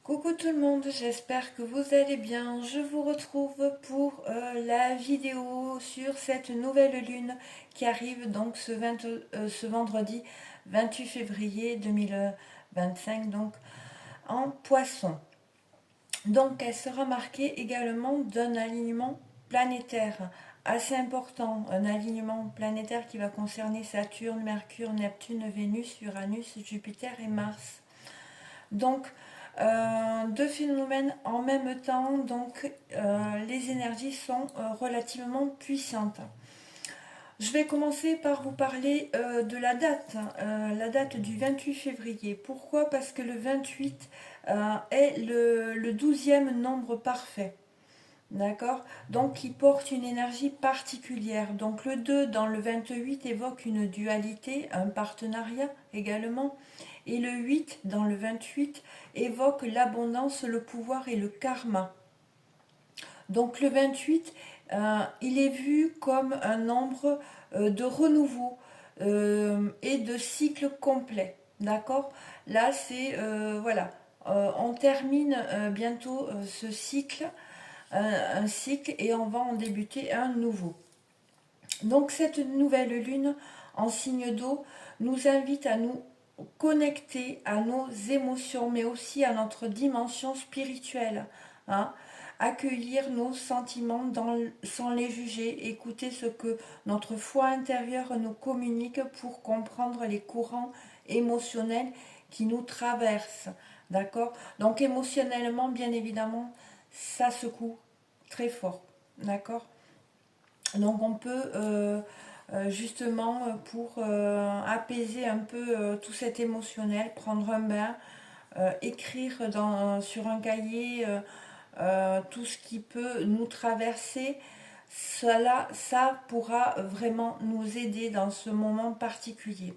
Coucou tout le monde, j'espère que vous allez bien. Je vous retrouve pour la vidéo sur cette nouvelle lune qui arrive donc ce vendredi 28 février 2025 donc en Poisson. Donc elle sera marquée également d'un alignement planétaire assez important, un alignement planétaire qui va concerner Saturne, Mercure, Neptune, Vénus, Uranus, Jupiter et Mars. Donc, deux phénomènes en même temps, donc les énergies sont relativement puissantes. Je vais commencer par vous parler de la date du 28 février. Pourquoi? Parce que le 28 est le 12e nombre parfait. D'accord? Donc, il porte une énergie particulière. Donc, le 2 dans le 28 évoque une dualité, un partenariat également. Et le 8 dans le 28 évoque l'abondance, le pouvoir et le karma. Donc, le 28, il est vu comme un nombre de renouveau et de cycle complet. D'accord? Là, c'est, voilà, on termine bientôt ce cycle un cycle et on va en débuter un nouveau. Donc cette nouvelle lune en signe d'eau nous invite à nous connecter à nos émotions, mais aussi à notre dimension spirituelle. Hein. Accueillir nos sentiments sans les juger, écouter ce que notre foi intérieure nous communique pour comprendre les courants émotionnels qui nous traversent. D'accord? Donc émotionnellement, bien évidemment, ça secoue très fort. D'accord? Donc on peut justement pour apaiser un peu tout cet émotionnel, prendre un bain, écrire sur un cahier tout ce qui peut nous traverser. Ça pourra vraiment nous aider dans ce moment particulier.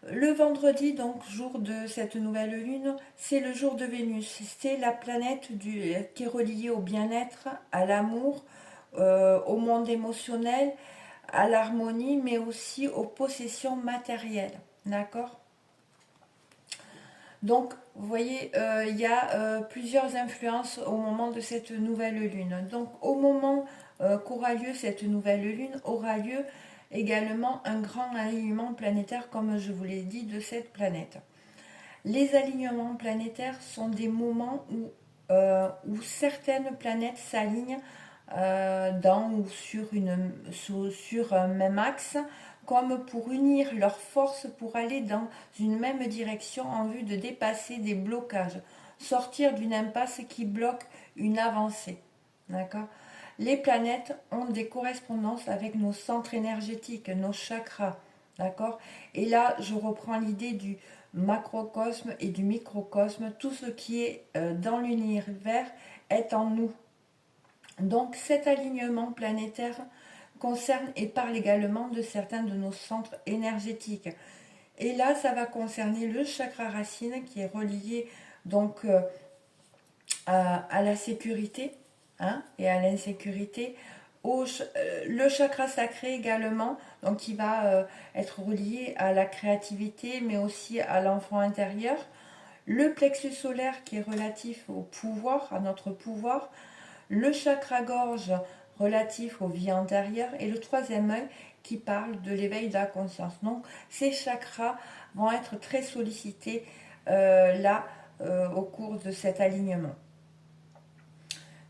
Le vendredi, donc jour de cette nouvelle lune, c'est le jour de Vénus. C'est la planète qui est reliée au bien-être, à l'amour, au monde émotionnel, à l'harmonie, mais aussi aux possessions matérielles. D'accord? Donc, vous voyez, il y a plusieurs influences au moment de cette nouvelle lune. Donc, au moment qu'aura lieu cette nouvelle lune, aura lieu également un grand alignement planétaire, comme je vous l'ai dit, de cette planète. Les alignements planétaires sont des moments où certaines planètes s'alignent dans ou sur un même axe, comme pour unir leurs forces pour aller dans une même direction en vue de dépasser des blocages, sortir d'une impasse qui bloque une avancée. D'accord? Les planètes ont des correspondances avec nos centres énergétiques, nos chakras. D'accord? Et là, je reprends l'idée du macrocosme et du microcosme. Tout ce qui est dans l'univers est en nous. Donc cet alignement planétaire concerne et parle également de certains de nos centres énergétiques. Et là, ça va concerner le chakra racine qui est relié donc à la sécurité hein, et à l'insécurité. Le chakra sacré également, donc qui va être relié à la créativité, mais aussi à l'enfant intérieur. Le plexus solaire qui est relatif au pouvoir, à notre pouvoir. Le chakra gorge relatif aux vies antérieures et le troisième œil qui parle de l'éveil de la conscience. Donc ces chakras vont être très sollicités là au cours de cet alignement.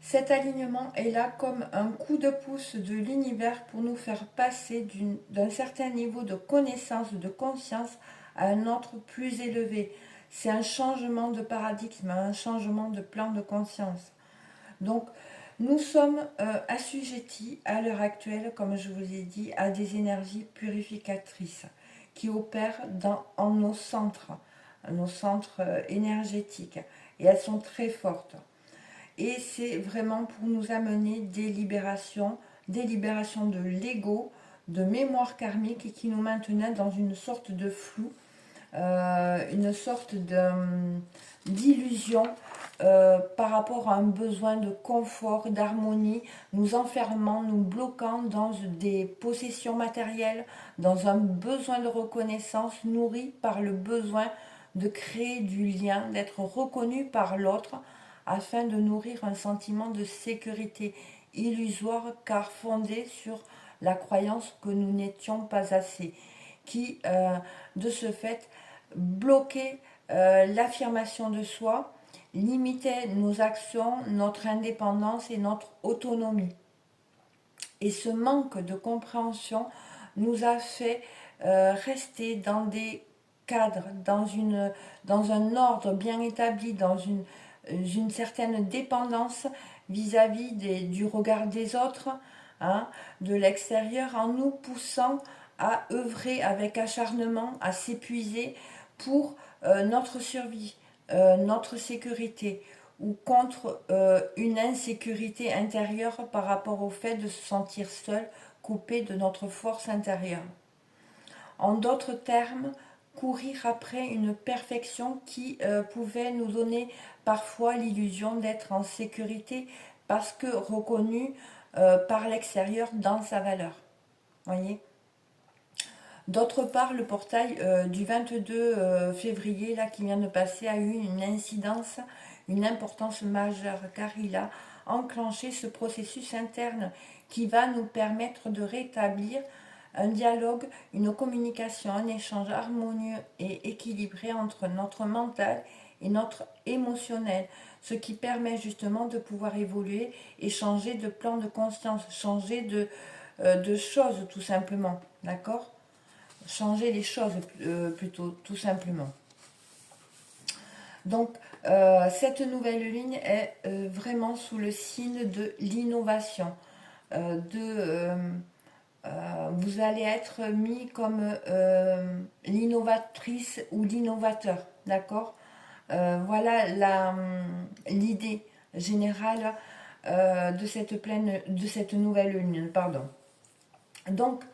Cet alignement est là comme un coup de pouce de l'univers pour nous faire passer d'un certain niveau de connaissance, de conscience à un autre plus élevé. C'est un changement de paradigme, un changement de plan de conscience. Donc, nous sommes assujettis à l'heure actuelle, comme je vous ai dit, à des énergies purificatrices qui opèrent en nos centres énergétiques. Et elles sont très fortes. Et c'est vraiment pour nous amener des libérations de l'ego, de mémoire karmique qui nous maintenait dans une sorte de flou, une sorte d'illusion par rapport à un besoin de confort, d'harmonie, nous enfermant, nous bloquant dans des possessions matérielles, dans un besoin de reconnaissance nourri par le besoin de créer du lien, d'être reconnu par l'autre afin de nourrir un sentiment de sécurité illusoire car fondé sur la croyance que nous n'étions pas assez, qui, de ce fait, bloquait l'affirmation de soi, limitait nos actions, notre indépendance et notre autonomie. Et ce manque de compréhension nous a fait rester dans des cadres, dans un ordre bien établi, dans une certaine dépendance vis-à-vis du regard des autres, hein, de l'extérieur, en nous poussant à œuvrer avec acharnement, à s'épuiser pour notre survie, notre sécurité, ou contre une insécurité intérieure par rapport au fait de se sentir seul, coupé de notre force intérieure. En d'autres termes, courir après une perfection qui pouvait nous donner parfois l'illusion d'être en sécurité parce que reconnu par l'extérieur dans sa valeur. Voyez. D'autre part, le portail du 22 février là, qui vient de passer a eu une incidence, une importance majeure car il a enclenché ce processus interne qui va nous permettre de rétablir un dialogue, une communication, un échange harmonieux et équilibré entre notre mental et notre émotionnel, ce qui permet justement de pouvoir évoluer et changer de plan de conscience, changer de choses tout simplement, d'accord ? Changer les choses plutôt, tout simplement. Donc, cette nouvelle ligne est vraiment sous le signe de l'innovation, vous allez être mis comme l'innovatrice ou l'innovateur, d'accord. Voilà l'idée générale de cette nouvelle lune, pardon. Donc,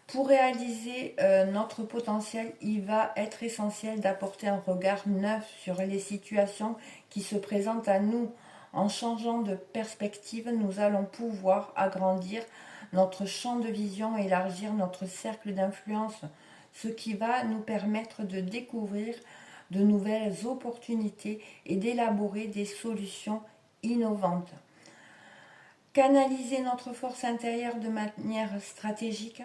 pour réaliser notre potentiel, il va être essentiel d'apporter un regard neuf sur les situations qui se présentent à nous. En changeant de perspective, nous allons pouvoir agrandir notre champ de vision, élargir notre cercle d'influence, ce qui va nous permettre de découvrir de nouvelles opportunités et d'élaborer des solutions innovantes. Canaliser notre force intérieure de manière stratégique,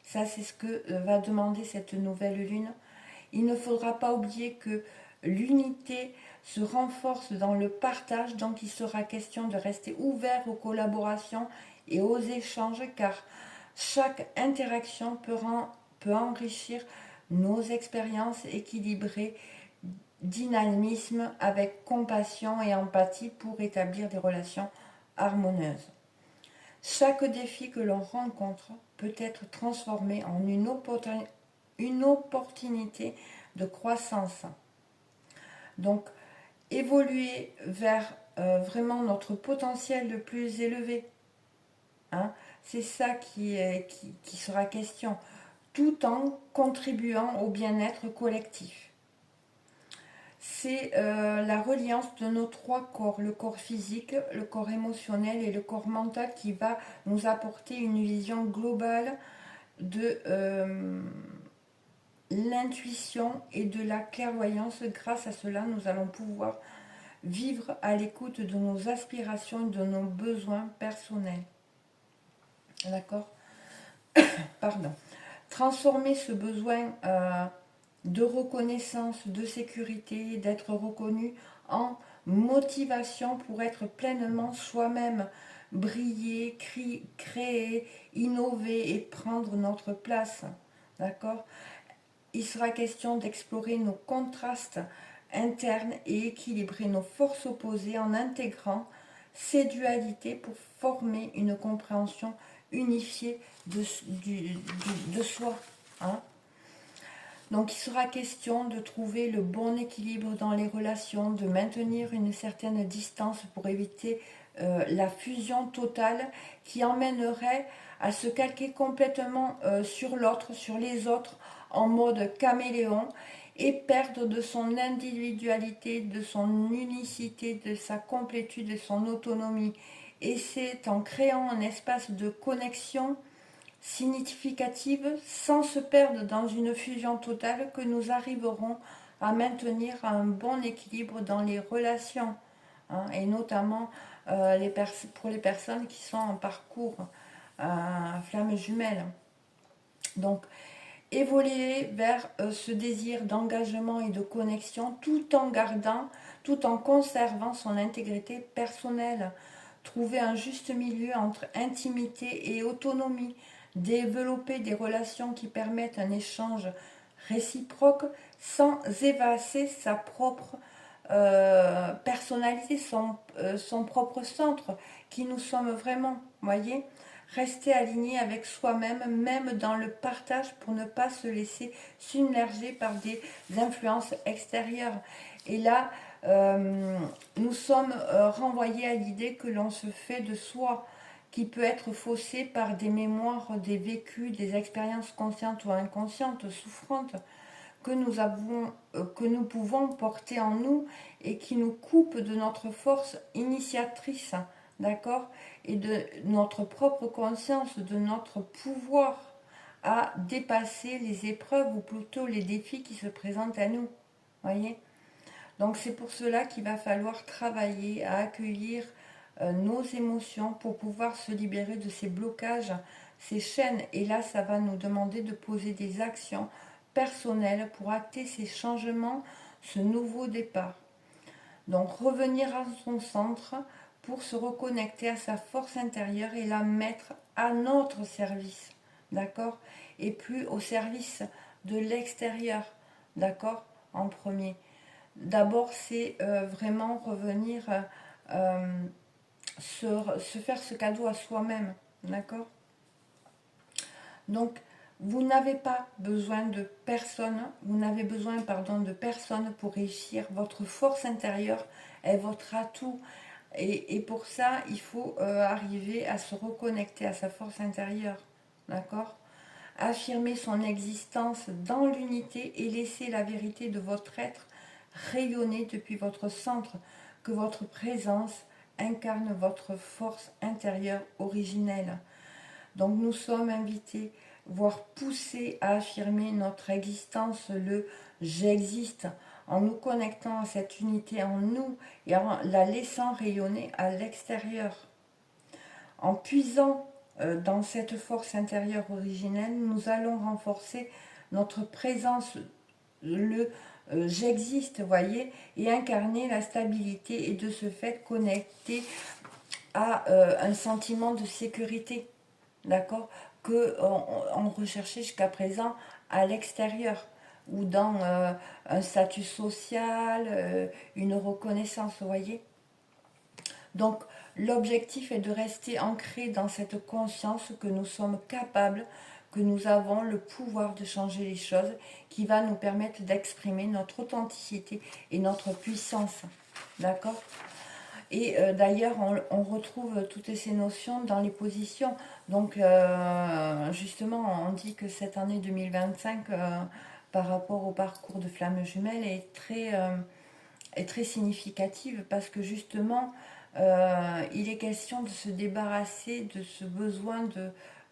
ça c'est ce que va demander cette nouvelle lune. Il ne faudra pas oublier que l'unité se renforce dans le partage, donc il sera question de rester ouvert aux collaborations et aux échanges car chaque interaction peut enrichir nos expériences, équilibrer dynamisme avec compassion et empathie pour établir des relations harmonieuses. Chaque défi que l'on rencontre peut être transformé en une opportunité de croissance. Donc, évoluer vers vraiment notre potentiel le plus élevé. Hein, c'est ça qui sera question, tout en contribuant au bien-être collectif. C'est la reliance de nos trois corps, le corps physique, le corps émotionnel et le corps mental qui va nous apporter une vision globale de l'intuition et de la clairvoyance. Grâce à cela, nous allons pouvoir vivre à l'écoute de nos aspirations et de nos besoins personnels. D'accord ? Pardon. Transformer ce besoin de reconnaissance, de sécurité, d'être reconnu en motivation pour être pleinement soi-même, briller, créer, innover et prendre notre place. D'accord ? Il sera question d'explorer nos contrastes internes et équilibrer nos forces opposées en intégrant ces dualités pour former une compréhension unifiée de soi. Hein ? Donc il sera question de trouver le bon équilibre dans les relations, de maintenir une certaine distance pour éviter la fusion totale qui emmènerait à se calquer complètement sur l'autre, sur les autres, en mode caméléon et perdre de son individualité, de son unicité, de sa complétude, de son autonomie. Et c'est en créant un espace de connexion significative, sans se perdre dans une fusion totale, que nous arriverons à maintenir un bon équilibre dans les relations, hein, et notamment pour les personnes qui sont en parcours flamme jumelle. Donc, évoluer vers ce désir d'engagement et de connexion tout en conservant son intégrité personnelle. Trouver un juste milieu entre intimité et autonomie. Développer des relations qui permettent un échange réciproque sans évaser sa propre personnalité, son propre centre, qui nous sommes vraiment, voyez. Rester aligné avec soi-même, même dans le partage, pour ne pas se laisser submerger par des influences extérieures. Et là, nous sommes renvoyés à l'idée que l'on se fait de soi, qui peut être faussée par des mémoires, des vécus, des expériences conscientes ou inconscientes, souffrantes, que nous pouvons porter en nous et qui nous coupent de notre force initiatrice, d'accord, et de notre propre conscience, de notre pouvoir à dépasser les épreuves ou plutôt les défis qui se présentent à nous, voyez. Donc c'est pour cela qu'il va falloir travailler à accueillir nos émotions pour pouvoir se libérer de ces blocages, ces chaînes. Et là, ça va nous demander de poser des actions personnelles pour acter ces changements, ce nouveau départ. Donc revenir à son centre pour se reconnecter à sa force intérieure et la mettre à notre service, d'accord, et plus au service de l'extérieur, d'accord, en premier. D'abord, c'est vraiment revenir se faire ce cadeau à soi-même, d'accord. Donc, vous n'avez pas besoin de personne, vous n'avez besoin, pardon, de personne pour réussir. Votre force intérieure est votre atout. Et pour ça, il faut arriver à se reconnecter à sa force intérieure, d'accord. Affirmer son existence dans l'unité et laisser la vérité de votre être rayonner depuis votre centre, que votre présence incarne votre force intérieure originelle. Donc nous sommes invités, voire poussés à affirmer notre existence, le j'existe, en nous connectant à cette unité en nous et en la laissant rayonner à l'extérieur. En puisant dans cette force intérieure originelle, nous allons renforcer notre présence, le j'existe, voyez, et incarner la stabilité et de ce fait connecter à un sentiment de sécurité, d'accord, que on recherchait jusqu'à présent à l'extérieur ou dans un statut social, une reconnaissance, vous voyez. Donc l'objectif est de rester ancré dans cette conscience que nous sommes capables, que nous avons le pouvoir de changer les choses, qui va nous permettre d'exprimer notre authenticité et notre puissance, d'accord. Et d'ailleurs, on retrouve toutes ces notions dans les positions. Donc, justement, on dit que cette année 2025, par rapport au parcours de Flamme Jumelle, est très significative parce que justement, il est question de se débarrasser de ce besoin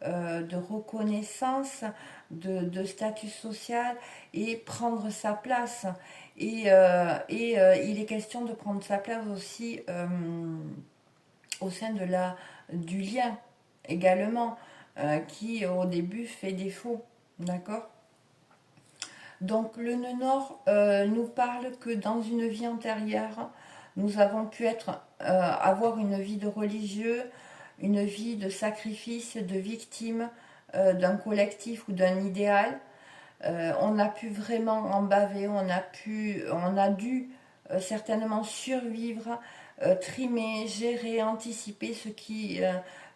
de reconnaissance, de statut social et prendre sa place. Il est question de prendre sa place aussi au sein du lien également, qui au début fait défaut. D'accord. Donc le nœud nord nous parle que dans une vie antérieure, nous avons pu avoir une vie de religieux, une vie de sacrifice, de victime d'un collectif ou d'un idéal. On a pu vraiment en baver, on a dû certainement survivre, trimer, gérer, anticiper, ce qui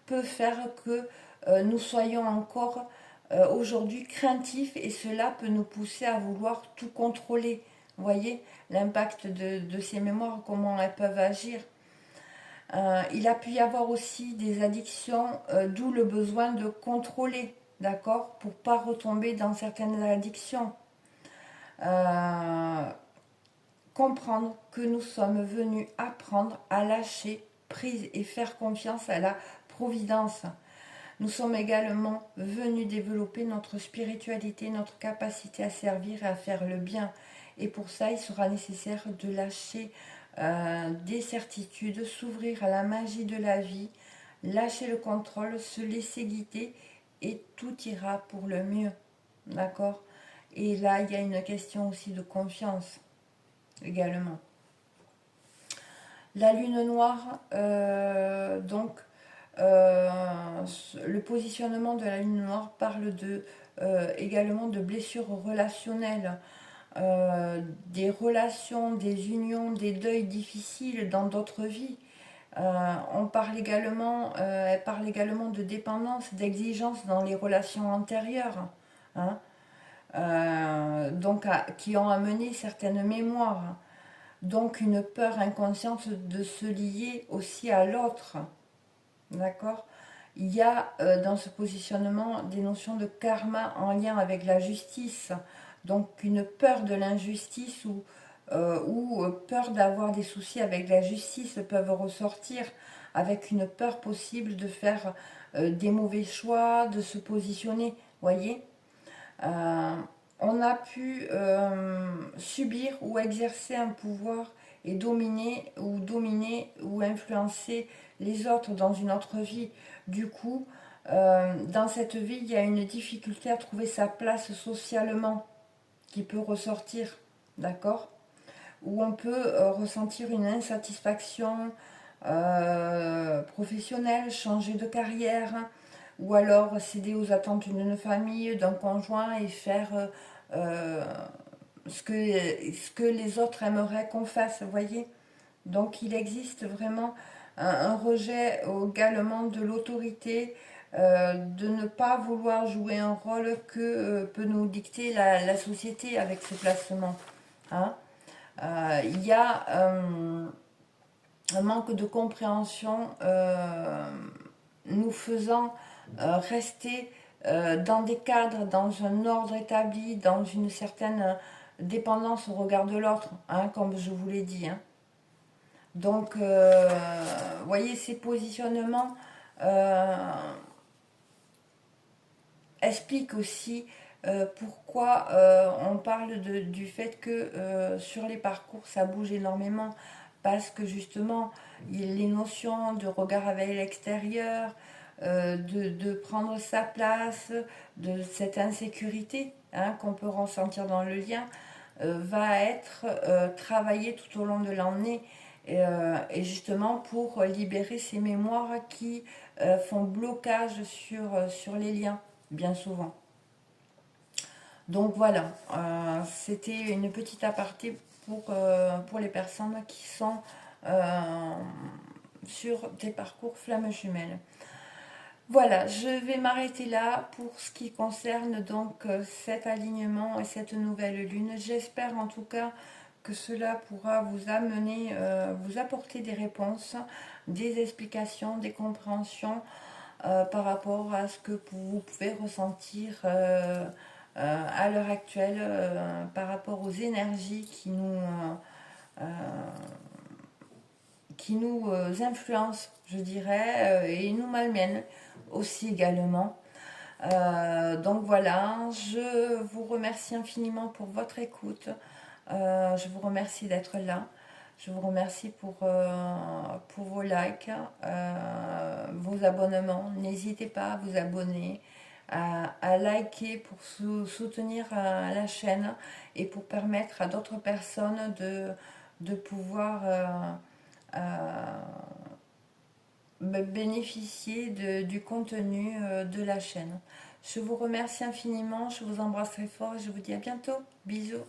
peut faire que nous soyons encore aujourd'hui craintifs et cela peut nous pousser à vouloir tout contrôler. Vous voyez l'impact de ces mémoires, comment elles peuvent agir. Il a pu y avoir aussi des addictions, d'où le besoin de contrôler, d'accord, pour pas retomber dans certaines addictions. Comprendre que nous sommes venus apprendre à lâcher prise et faire confiance à la providence. Nous sommes également venus développer notre spiritualité, notre capacité à servir et à faire le bien. Et pour ça, il sera nécessaire de lâcher des certitudes, s'ouvrir à la magie de la vie, lâcher le contrôle, se laisser guider et tout ira pour le mieux. D'accord? Et là, il y a une question aussi de confiance également. La lune noire, euh, le positionnement de la lune noire parle également de blessures relationnelles, des relations, des unions, des deuils difficiles dans d'autres vies. Elle parle également de dépendance, d'exigence dans les relations antérieures, hein, qui ont amené certaines mémoires. Donc une peur inconsciente de se lier aussi à l'autre. D'accord? Il y a dans ce positionnement des notions de karma en lien avec la justice. Donc une peur de l'injustice ou peur d'avoir des soucis avec la justice peuvent ressortir avec une peur possible de faire des mauvais choix, de se positionner. Voyez, euh, on a pu subir ou exercer un pouvoir et dominer ou influencer les autres dans une autre vie. Du coup, dans cette vie, il y a une difficulté à trouver sa place socialement qui peut ressortir, d'accord? Où on peut ressentir une insatisfaction professionnelle, changer de carrière, ou alors céder aux attentes d'une famille, d'un conjoint et faire euh, ce que les autres aimeraient qu'on fasse, vous voyez. Donc il existe vraiment un rejet également de l'autorité, de ne pas vouloir jouer un rôle que peut nous dicter la société avec ce placement. Hein. Il y a un manque de compréhension nous faisant rester dans des cadres, dans un ordre établi, dans une certaine dépendance au regard de l'autre, hein, comme je vous l'ai dit. Hein. Donc, vous voyez, ces positionnements expliquent aussi pourquoi on parle du fait que sur les parcours, ça bouge énormément. Parce que justement, les notions de regard avec l'extérieur, de prendre sa place, de cette insécurité hein, qu'on peut ressentir dans le lien, va être travaillée tout au long de l'année. Et justement pour libérer ces mémoires qui font blocage sur les liens, bien souvent. Donc voilà, c'était une petite aparté pour les personnes qui sont sur des parcours flammes jumelles. Voilà, je vais m'arrêter là pour ce qui concerne donc cet alignement et cette nouvelle lune. J'espère en tout cas que cela pourra vous amener, vous apporter des réponses, des explications, des compréhensions par rapport à ce que vous pouvez ressentir à l'heure actuelle par rapport aux énergies qui nous influencent, je dirais, et nous malmènent aussi également. Donc voilà, je vous remercie infiniment pour votre écoute. Je vous remercie d'être là. Je vous remercie pour vos likes, vos abonnements. N'hésitez pas à vous abonner, à liker pour soutenir la chaîne et pour permettre à d'autres personnes de pouvoir bénéficier du contenu de la chaîne. Je vous remercie infiniment, je vous embrasse très fort et je vous dis à bientôt. Bisous.